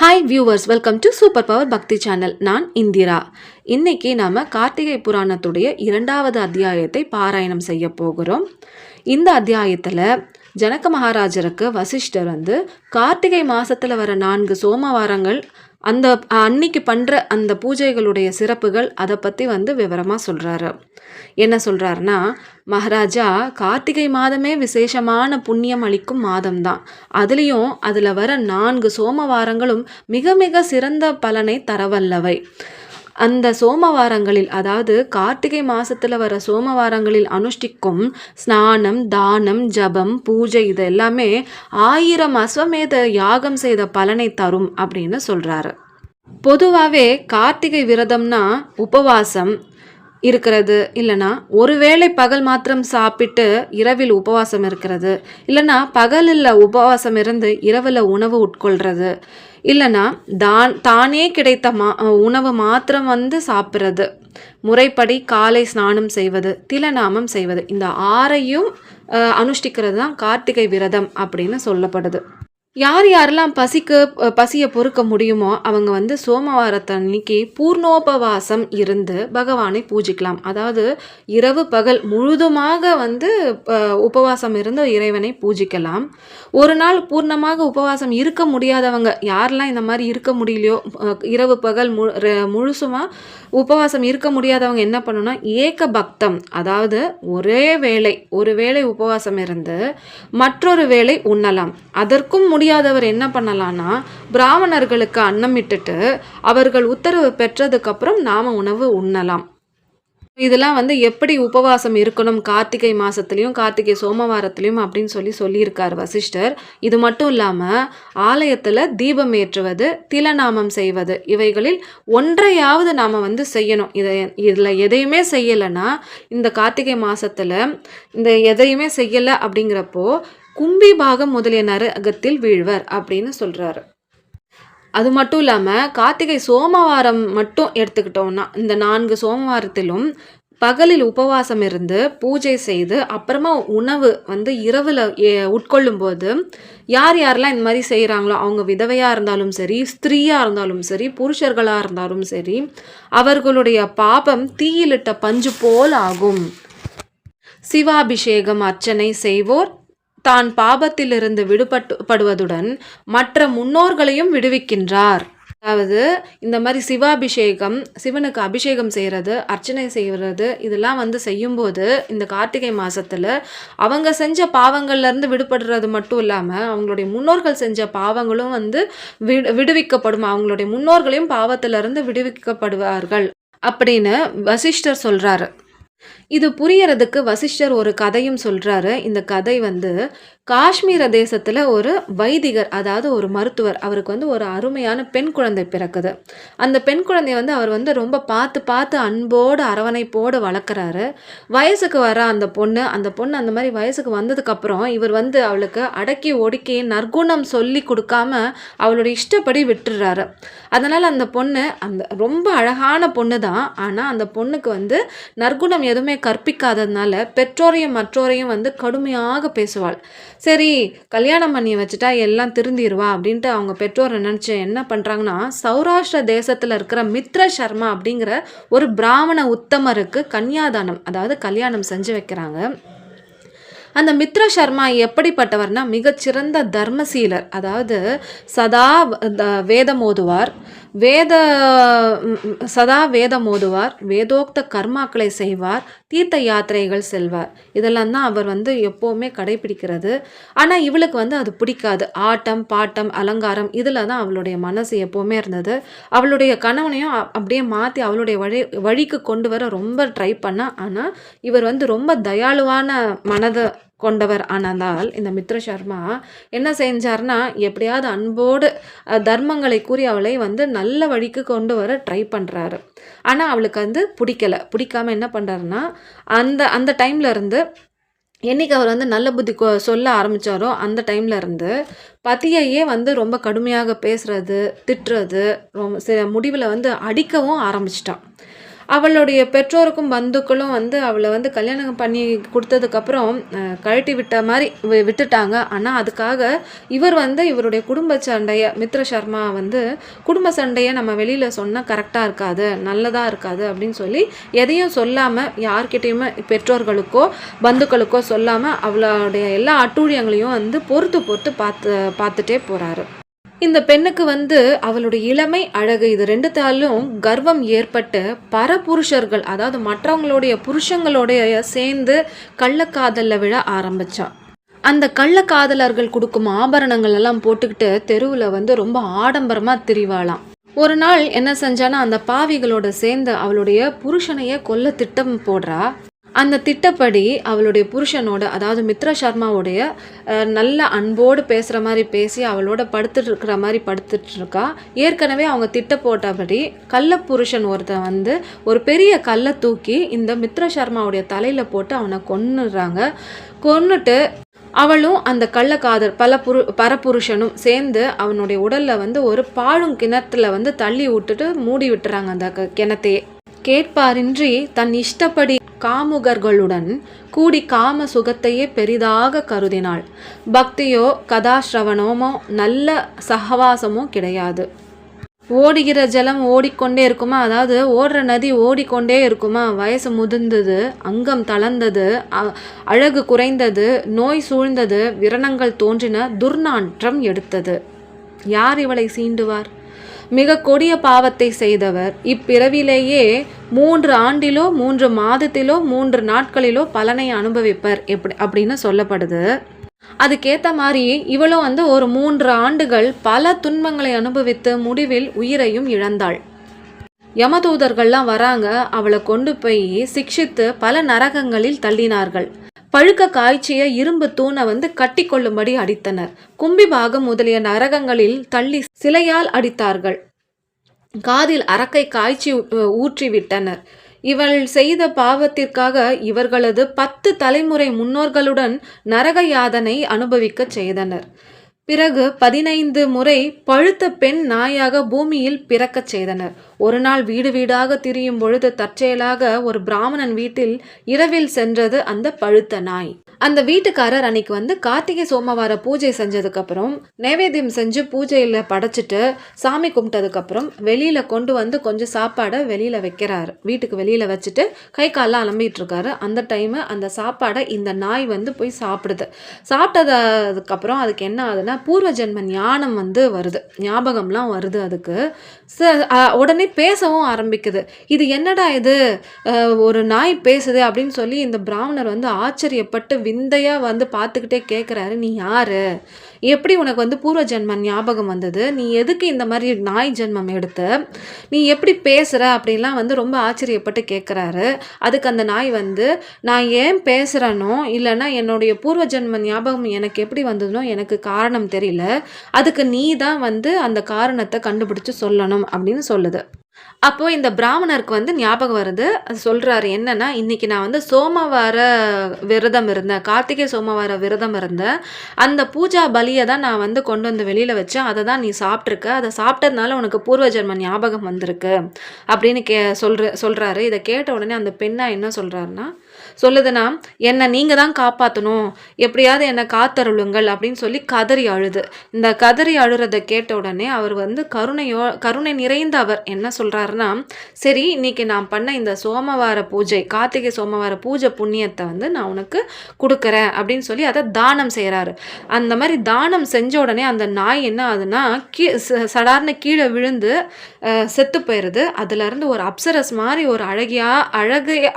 Hi viewers, welcome to super power பக்தி channel. நான் இந்திரா. இன்னைக்கு நாம கார்த்திகை புராணத்துடைய 2வது அத்தியாயத்தை பாராயணம் செய்ய போகிறோம். இந்த அத்தியாயத்தில் ஜனக மகாராஜருக்கு வசிஷ்டர் கார்த்திகை மாசத்துல வர 4 சோமவாரங்கள் அந்த அன்னைக்கு பண்ணுற அந்த பூஜைகளுடைய சிறப்புகள் அதை பற்றி விவரமாக சொல்கிறாரு. என்ன சொல்கிறாருன்னா, மகாராஜா, கார்த்திகை மாதமே விசேஷமான புண்ணியம் அளிக்கும் மாதம்தான். அதுலேயும் அதில் வர 4 சோமவாரங்களும் மிக மிக சிறந்த பலனை தரவல்லவை. அந்த சோமவாரங்களில், அதாவது கார்த்திகை மாசத்துல வர சோமவாரங்களில் அனுஷ்டிக்கும் ஸ்நானம், தானம், ஜபம், பூஜை இது எல்லாமே 1000 அஸ்வமேத யாகம் செய்த பலனை தரும் அப்படின்னு சொல்றாரு. பொதுவாகவே கார்த்திகை விரதம்னா உபவாசம் இருக்கிறது, இல்லைனா ஒருவேளை பகல் மாத்திரம் சாப்பிட்டு இரவில் உபவாசம் இருக்கிறது, இல்லைனா பகலில் உபவாசம் இருந்து இரவில் உணவு உட்கொள்கிறது, இல்லைனா தானே கிடைத்த உணவு மாத்திரம் சாப்பிட்றது, முறைப்படி காலை ஸ்நானம் செய்வது, திலநாமம் செய்வது, இந்த 6ஐயும் அனுஷ்டிக்கிறது தான் கார்த்திகை விரதம் அப்படின்னு சொல்லப்படுது. யாரெல்லாம் பசியை பொறுக்க முடியுமோ அவங்க சோமவாரத்தன்னைக்கு பூர்ணோபவாசம் இருந்து பகவானை பூஜிக்கலாம். அதாவது இரவு பகல் முழுதுமாக உபவாசம் இருந்து இறைவனை பூஜிக்கலாம். ஒரு நாள் பூர்ணமாக உபவாசம் இருக்க முடியாதவங்க, யாரெல்லாம் இந்த மாதிரி இருக்க முடியலையோ, இரவு பகல் முழுசுமாக உபவாசம் இருக்க முடியாதவங்க என்ன பண்ணணும்னா, ஏக பக்தம், அதாவது ஒரு வேளை உபவாசம் இருந்து மற்றொரு வேளை உண்ணலாம். அதற்கும் முடியாதவர் என்ன பண்ணலாம்னா, பிராமணர்களுக்கு அன்னமிட்டுட்டு அவர்கள் உத்தரவு பெற்றதுக்கு அப்புறம் நாம உணவு உண்ணலாம். இதெல்லாம் எப்படி உபவாசம் இருக்கணும் கார்த்திகை மாசத்துலயும் கார்த்திகை சோமவாரத்திலையும் அப்படின்னு சொல்லியிருக்கார் வசிஷ்டர். இது மட்டும் இல்லாமல் ஆலயத்தில் தீபம் ஏற்றுவது, திலநாமம் செய்வது, இவைகளில் ஒன்றையாவது நாம் செய்யணும். இதில் எதையுமே செய்யலைன்னா, இந்த கார்த்திகை மாசத்துல இந்த எதையுமே செய்யலை அப்படிங்கிறப்போ கும்பி பாகம் முதலிய நரகத்தில் வீழ்வர் அப்படின்னு சொல்றாரு. அது மட்டும் இல்லாமல் கார்த்திகை சோமவாரம் மட்டும் எடுத்துக்கிட்டோம்னா, இந்த 4 சோமவாரத்திலும் பகலில் உபவாசம் இருந்து பூஜை செய்து அப்புறமா உணவு இரவில் உட்கொள்ளும் போது யாரெல்லாம் இந்த மாதிரி செய்கிறாங்களோ, அவங்க விதவையாக இருந்தாலும் சரி, ஸ்திரீயாக இருந்தாலும் சரி, புருஷர்களாக இருந்தாலும் சரி, அவர்களுடைய பாபம் தீயிலிட்ட பஞ்சு போல் ஆகும். சிவாபிஷேகம் அர்ச்சனை செய்வோர் தான் பாபத்திலிருந்து விடுபடுவதுடன் மற்ற முன்னோர்களையும் விடுவிக்கின்றார். அதாவது இந்த மாதிரி சிவாபிஷேகம், சிவனுக்கு அபிஷேகம் செய்கிறது, அர்ச்சனை செய்கிறது, இதெல்லாம் செய்யும்போது இந்த கார்த்திகை மாதத்தில் அவங்க செஞ்ச பாவங்கள்லேருந்து விடுபடுறது மட்டும் இல்லாமல் அவங்களுடைய முன்னோர்கள் செஞ்ச பாவங்களும் விடுவிக்கப்படும். அவங்களுடைய முன்னோர்களையும் பாவத்திலிருந்து விடுவிக்கப்படுவார்கள் அப்படின்னு வசிஷ்டர் சொல்கிறாரு. இது புரியறதுக்கு வசிஷ்டர் ஒரு கதையும் சொல்றாரு. இந்த கதை காஷ்மீர தேசத்துல ஒரு வைதிகர், அதாவது ஒரு மருத்துவர், அவருக்கு ஒரு அருமையான பெண் குழந்தை பிறக்குது. அந்த பெண் குழந்தைய அவர் ரொம்ப பார்த்து அன்போடு அரவணைப்போடு வளர்க்குறாரு. வயசுக்கு வர அந்த பொண்ணு அந்த மாதிரி வயசுக்கு வந்ததுக்கு அப்புறம் இவர் அவளுக்கு அடக்கி ஒடுக்கி நற்குணம் சொல்லி கொடுக்காம அவளுடைய இஷ்டப்படி விட்டுறாரு. அதனால அந்த பொண்ணு ரொம்ப அழகான பொண்ணு தான். ஆனா அந்த பொண்ணுக்கு நற்குணம் எதுவுமே கற்பிக்காததுனால பெற்றோரையும் மற்றோரையும் கடுமையாக பேசுவாள். சரி, கல்யாணம் பண்ணி வச்சுட்டா எல்லாம் திருந்திடுவா அப்படின்ட்டு அவங்க பெற்றோர் நினச்சி என்ன பண்ணுறாங்கன்னா, சௌராஷ்டிர தேசத்தில் இருக்கிற மித்ர சர்மா அப்படிங்கிற ஒரு பிராமண உத்தமருக்கு கன்யாதானம், அதாவது கல்யாணம் செஞ்சு வைக்கிறாங்க. அந்த மித்ர சர்மா எப்படிப்பட்டவர்னா, மிகச்சிறந்த தர்மசீலர். அதாவது சதா வேதம் ஓதுவார், வேதோக்த கர்மாக்களை செய்வார், தீர்த்த யாத்திரைகள் செல்வார். இதெல்லாம் தான் அவர் எப்போவுமே கடைபிடிக்கிறது. ஆனால் இவளுக்கு அது பிடிக்காது. ஆட்டம் பாட்டம் அலங்காரம் இதில் தான் அவளுடைய மனசு எப்போவுமே இருந்தது. அவளுடைய கணவனையும் அப்படியே மாற்றி அவளுடைய வழிக்கு கொண்டு வர ரொம்ப ட்ரை பண்ணா. ஆனால் இவர் ரொம்ப தயாளுவான மனதை கொண்டவர். ஆனதால் இந்த மித்ர சர்மா என்ன செஞ்சார்னா, எப்படியாவது அன்போடு தர்மங்களை கூறி அவளை நல்ல வழிக்கு கொண்டு வர ட்ரை பண்ணுறாரு. ஆனால் அவளுக்கு பிடிக்காம என்ன பண்ணுறாருன்னா, அந்த டைம்ல இருந்து என்னைக்கு அவர் நல்ல புத்தி சொல்ல ஆரம்பித்தாரோ அந்த டைம்ல இருந்து பத்தியையே ரொம்ப கடுமையாக பேசுறது, திட்டுறது, முடிவில் அடிக்கவும் ஆரம்பிச்சிட்டான். அவளுடைய பெற்றோருக்கும் பந்துக்களும் வந்து அவளை வந்து கல்யாணம் பண்ணி கொடுத்ததுக்கப்புறம் கழட்டி விட்ட மாதிரி விட்டுட்டாங்க. ஆனால் அதுக்காக இவர் வந்து இவருடைய குடும்ப சண்டையை, மித்ர சர்மா வந்து குடும்ப சண்டையை நம்ம வெளியில் சொன்னால் கரெக்டாக இருக்காது, நல்லதாக இருக்காது அப்படின்னு சொல்லி எதையும் சொல்லாமல், யார்கிட்டையுமே பெற்றோர்களுக்கோ பந்துக்களுக்கோ சொல்லாமல் அவளுடைய எல்லா அட்டூழியங்களையும் வந்து பொறுத்து பார்த்துட்டே போகிறாரு. இந்த பெண்ணுக்கு வந்து அவளுடைய இளமை, அழகு இது ரெண்டுத்தாலும் கர்வம் ஏற்பட்டு பரபுருஷர்கள், அதாவது மற்றவங்களுடைய புருஷங்களோடைய சேர்ந்து கள்ளக்காதலில் விழ ஆரம்பிச்சா. அந்த கள்ளக்காதலர்கள் கொடுக்கும் ஆபரணங்கள் எல்லாம் போட்டுக்கிட்டு தெருவில் வந்து ரொம்ப ஆடம்பரமாக திரிவாளாம். ஒரு நாள் என்ன செஞ்சானா, அந்த பாவிகளோட சேர்ந்து அவளுடைய புருஷனையே கொல்ல திட்டம் போடுறா. அந்த திட்டப்படி அவளுடைய புருஷனோட, அதாவது மித்ர சர்மாவுடைய நல்ல அன்போடு பேசுகிற மாதிரி பேசி அவளோட படுத்துட்டு இருக்கிற மாதிரி படுத்துட்டு இருக்கா. ஏற்கனவே அவங்க திட்ட போட்டபடி கள்ள புருஷன் ஒருத்தன் வந்து ஒரு பெரிய கல்லை தூக்கி இந்த மித்ர சர்மாவுடைய தலையில் போட்டு அவனை கொன்னுடுறாங்க. கொன்னுட்டு அவளும் அந்த கள்ளக்காதல் பரபுருஷனும் சேர்ந்து அவனுடைய உடலில் வந்து ஒரு பாழும் கிணத்துல வந்து தள்ளி விட்டுட்டு மூடி விட்டுறாங்க அந்த கிணத்தையே. கேட்பாரின்றி தன் இஷ்டப்படி காமுகர்களுடன் கூடி காம சுகத்தையே பெரிதாக கருதினாள். பக்தியோ கதாஸ்ரவணமோ நல்ல சகவாசமோ கிடையாது. ஓடுகிற ஜலம் ஓடிக்கொண்டே இருக்குமா, அதாவது ஓடுற நதி ஓடிக்கொண்டே இருக்குமா. வயசு முதிர்ந்தது, அங்கம் தளர்ந்தது, அழகு குறைந்தது, நோய் சூழ்ந்தது, விரணங்கள் தோன்றின, துர்நாற்றம் எடுத்தது. யார் இவளை சீண்டுவார்? மிக கொடிய பாவத்தை செய்தவர் இப்பிறவிலேயே 3 ஆண்டிலோ 3 மாதத்திலோ 3 நாட்களிலோ பலனை அனுபவிப்பர் அப்படின்னு சொல்லப்படுது. அதுக்கேற்ற மாதிரி இவளும் வந்து ஒரு 3 ஆண்டுகள் பல துன்பங்களை அனுபவித்து முடிவில் உயிரையும் இழந்தாள். யமதூதர்கள்லாம் வராங்க, அவளை கொண்டு போய் சிக்ஷித்து பல நரகங்களில் தள்ளினார்கள். பழுக்க காய்ச்சிய இரும்பு தூணை வந்து கட்டி கொள்ளும்படி அடித்தனர். கும்பிபாகம் முதலிய நரகங்களில் தள்ளி சிலையால் அடித்தார்கள். காதில் அரக்கை காய்ச்சி ஊற்றி விட்டனர். இவள் செய்த பாவத்திற்காக இவர்களது 10 தலைமுறை முன்னோர்களுடன் நரக யாதனை அனுபவிக்க செய்தனர். பிறகு 15 முறை பழுத்த பெண் நாயாக பூமியில் பிறக்கச் செய்தனர். ஒரு நாள் வீடு வீடாக திரியும் பொழுது தற்செயலாக ஒரு பிராமணன் வீட்டில் இரவில் சென்றது அந்த பழுத்த நாய். அந்த வீட்டுக்காரர் அன்னைக்கு வந்து கார்த்திகை சோமவார பூஜை செஞ்சதுக்கப்புறம் நைவேத்தியம் செஞ்சு பூஜையில் படைச்சிட்டு சாமி கும்பிட்டதுக்கப்புறம் வெளியில் கொண்டு வந்து கொஞ்சம் சாப்பாடை வெளியில் வைக்கிறாரு. வீட்டுக்கு வெளியில் வச்சுட்டு கை காலெலாம் அலம்பிட்டு இருக்காரு. அந்த டைமு அந்த சாப்பாடை இந்த நாய் வந்து போய் சாப்பிடுது. சாப்பிட்டதுக்கப்புறம் அதுக்கு என்ன ஆகுதுன்னா, பூர்வ ஜென்ம ஞானம் வந்து வருது, ஞாபகம்லாம் வருது. அதுக்கு உடனே பேசவும் ஆரம்பிக்குது. இது என்னடா இது, ஒரு நாய் பேசுது அப்படின்னு சொல்லி இந்த பிராமணர் வந்து ஆச்சரியப்பட்டு விந்தையாக வந்து பார்த்துக்கிட்டே கேட்குறாரு, நீ யாரு, எப்படி உனக்கு வந்து பூர்வ ஜென்மம் ஞாபகம் வந்தது, நீ எதுக்கு இந்த மாதிரி நாய் ஜென்மம் எடுத்த, நீ எப்படி பேசுகிற அப்படின்லாம் வந்து ரொம்ப ஆச்சரியப்பட்டு கேட்குறாரு. அதுக்கு அந்த நாய் வந்து, நான் ஏன் பேசுகிறேனோ இல்லைன்னா என்னுடைய பூர்வ ஜென்ம ஞாபகம் எனக்கு எப்படி வந்ததுனோ எனக்கு காரணம் தெரியல, அதுக்கு நீ தான் வந்து அந்த காரணத்தை கண்டுபிடிச்சு சொல்லணும் அப்படின்னு சொல்லுது. அப்போது இந்த பிராமணருக்கு வந்து ஞாபகம் வருது. சொல்கிறாரு என்னென்னா, இன்றைக்கி நான் வந்து சோமவார விரதம் இருந்தேன், கார்த்திகை சோமவார விரதம் இருந்தேன். அந்த பூஜா பலியை தான் நான் வந்து கொண்டு வந்து வெளியில் வச்சேன், அதை தான் நீ சாப்பிட்ருக்க, அதை சாப்பிட்டதுனால உனக்கு பூர்வ ஜென்ம ஞாபகம் வந்திருக்கு அப்படின்னு சொல்கிறாரு. இதை கேட்ட உடனே அந்த பெண்ணா என்ன சொல்லுதுன்னா, என்னை நீங்கள் தான் காப்பாற்றணும், எப்படியாவது என்னை காத்தருளுங்கள் அப்படின்னு சொல்லி கதறி அழுது. இந்த கதறி அழுறதை கேட்ட உடனே அவர் வந்து கருணை நிறைந்த அவர் என்ன சொல்கிறாருன்னா, சரி இன்னைக்கு நான் பண்ண இந்த சோமவார பூஜை, கார்த்திகை சோமவார பூஜை புண்ணியத்தை வந்து நான் உனக்கு கொடுக்குறேன் அப்படின்னு சொல்லி அதை தானம் செய்கிறாரு. அந்த மாதிரி தானம் செஞ்ச உடனே அந்த நாய் என்ன ஆகுதுன்னா, சடார்னு கீழே விழுந்து செத்து போயிடுது. அதுலேருந்து ஒரு அப்சரஸ் மாதிரி ஒரு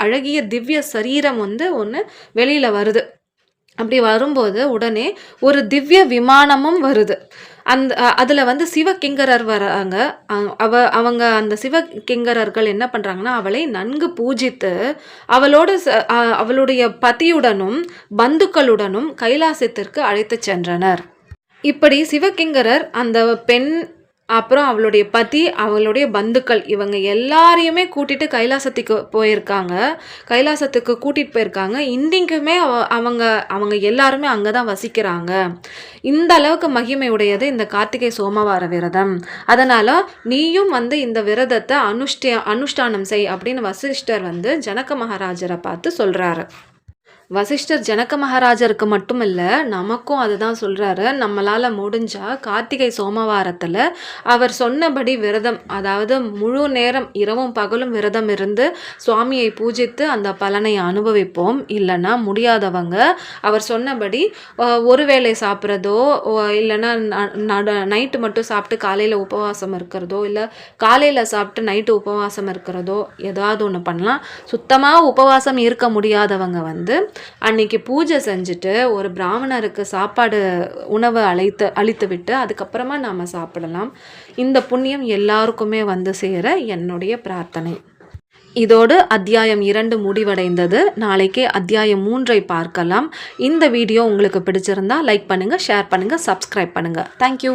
அழகிய திவ்ய சரீரம் வந்து ஒன்று வெளியில் வருது. அப்படி வரும்போது உடனே ஒரு திவ்ய விமானமும் வருது. அதில் வந்து சிவகிங்கரர் வராங்க. அவங்க அந்த சிவகிங்கரர்கள் என்ன பண்ணுறாங்கன்னா, அவளை நன்கு பூஜித்து அவளுடைய பதியுடனும் பந்துக்களுடனும் கைலாசத்திற்கு அழைத்து சென்றனர். இப்படி சிவகிங்கரர் அந்த பெண் அப்புறம் அவளுடைய பதி, அவளுடைய பந்துக்கள் இவங்க எல்லாரையுமே கூட்டிட்டு கைலாசத்துக்கு போயிருக்காங்க. கைலாசத்துக்கு கூட்டிட்டு போயிருக்காங்க. இன்னைக்குமே அவங்க அவங்க எல்லாருமே அங்கே தான் வசிக்கிறாங்க. இந்த அளவுக்கு மகிமை உடையது இந்த கார்த்திகை சோமவார விரதம். அதனால் நீயும் வந்து இந்த விரதத்தை அனுஷ்டானம் செய் அப்படின்னு வசிஷ்டர் வந்து ஜனக மகாராஜரை பார்த்து சொல்கிறாரு. வசிஷ்டர் ஜனக மகாராஜருக்கு மட்டும் இல்லை, நமக்கும் அதுதான் சொல்கிறாரு. நம்மளால் முடிஞ்சால் கார்த்திகை சோமவாரத்தில் அவர் சொன்னபடி விரதம், அதாவது முழு நேரம் இரவும் பகலும் விரதம் இருந்து சுவாமியை பூஜித்து அந்த பலனை அனுபவிப்போம். இல்லைன்னா முடியாதவங்க அவர் சொன்னபடி ஒரு வேளை சாப்பிட்றதோ, இல்லைன்னா நைட்டு மட்டும் சாப்பிட்டு காலையில் உபவாசம் இருக்கிறதோ, இல்லை காலையில் சாப்பிட்டு நைட்டு உபவாசம் இருக்கிறதோ ஏதாவது ஒன்று பண்ணலாம். சுத்தமாக உபவாசம் இருக்க முடியாதவங்க வந்து அன்னைக்கு பூஜை செஞ்சுட்டு ஒரு பிராமணருக்கு சாப்பாடு உணவு அளித்து விட்டு அதுக்கப்புறமா நாம் சாப்பிடலாம். இந்த புண்ணியம் எல்லாருக்குமே வந்து சேர என்னுடைய பிரார்த்தனை. இதோடு அத்தியாயம் 2 முடிவடைந்தது. நாளைக்கே அத்தியாயம் 3 பார்க்கலாம். இந்த வீடியோ உங்களுக்கு பிடிச்சிருந்தா லைக் பண்ணுங்கள், ஷேர் பண்ணுங்கள், சப்ஸ்கிரைப் பண்ணுங்கள். தேங்க்யூ.